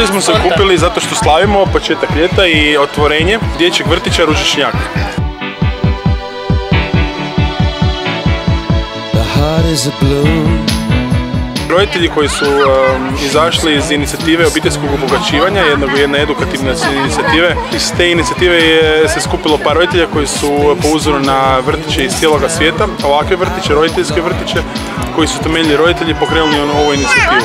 Ovdje smo se okupili zato što slavimo početak ljeta i otvorenje dječjeg vrtića Ružičnjak. Roditelji koji su izašli iz inicijative obiteljskog obogaćivanja, jedne edukativne inicijative. Iz te inicijative se skupilo par roditelja koji su po uzoru na vrtiće iz cijeloga svijeta, ovakve vrtiće, roditeljske vrtiće, koji su temeljni roditelji pokrenuli ovu inicijativu.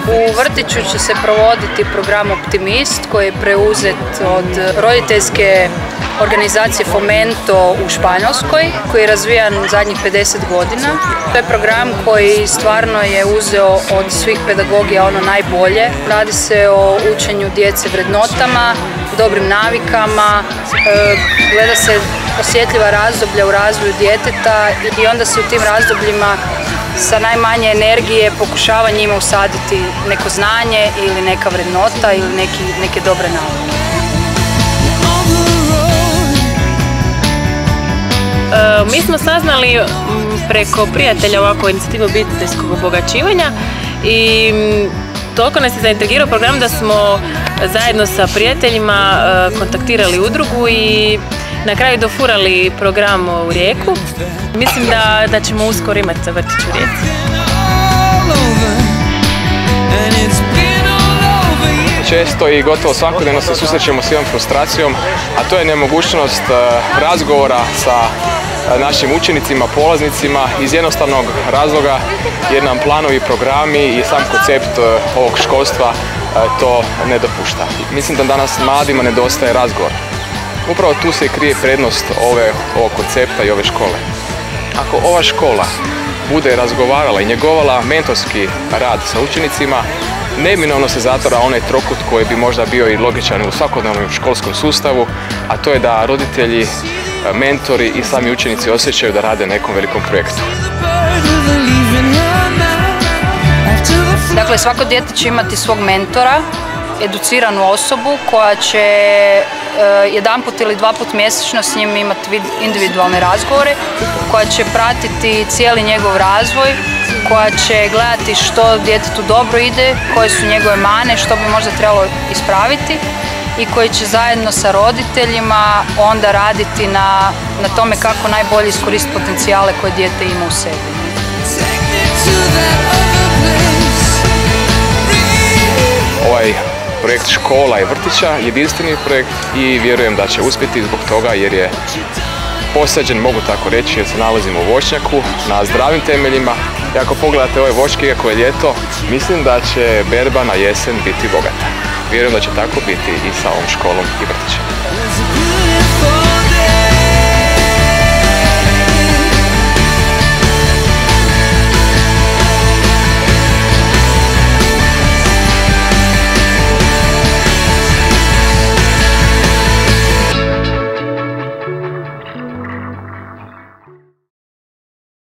U vrtiću će se provoditi program Optimist koji je preuzet od roditeljske organizacije Fomento u Španjolskoj, koji je razvijan zadnjih 50 godina. To je program koji stvarno je uzeo od svih pedagogija ono najbolje. Radi se o učenju djece vrednotama, dobrim navikama, gleda se osjetljiva razdoblja u razvoju djeteta i onda se u tim razdobljima sa najmanje energije pokušava njima usaditi neko znanje ili neka vrednota ili neke dobre navike. Mi smo saznali preko prijatelja ovako inicijativu obiteljskog obogaćivanja i toliko nas je zaintrigirao program da smo zajedno sa prijateljima kontaktirali udrugu i na kraju dofurali program u Rijeku. Mislim da ćemo uskoro imati vrtić u Rijeci. Često i gotovo svakodnevno se susrećemo s jednom frustracijom, a to je nemogućnost razgovora sa našim učenicima, polaznicima iz jednostavnog razloga jer nam planovi, programi i sam koncept ovog školstva to ne dopušta. Mislim da danas mladima nedostaje razgovor. Upravo tu se krije prednost ovog koncepta i ove škole. Ako ova škola bude razgovarala i njegovala mentorski rad sa učenicima, neminovno se zatvara onaj trokut koji bi možda bio i logičan u svakodnevnom školskom sustavu, a to je da roditelji, mentori i sami učenici osjećaju da rade nekom velikom projektu. Dakle, svako dijete će imati svog mentora, educiranu osobu koja će jedanput ili dvaput mjesečno s njim imati individualne razgovore, koja će pratiti cijeli njegov razvoj, koja će gledati što djetetu dobro ide, koje su njegove mane, što bi možda trebalo ispraviti i koji će zajedno sa roditeljima onda raditi na tome kako najbolje iskoristiti potencijale koje dijete ima u sebi. Ovaj projekt škola i vrtića je jedinstveni projekt i vjerujem da će uspjeti zbog toga jer je posađen, mogu tako reći, jer se nalazimo u voćnjaku na zdravim temeljima. I ako pogledate ove voćke, iako je ljeto, mislim da će berba na jesen biti bogata. Vjerujem da će tako biti i sa ovom školom i vrtićem.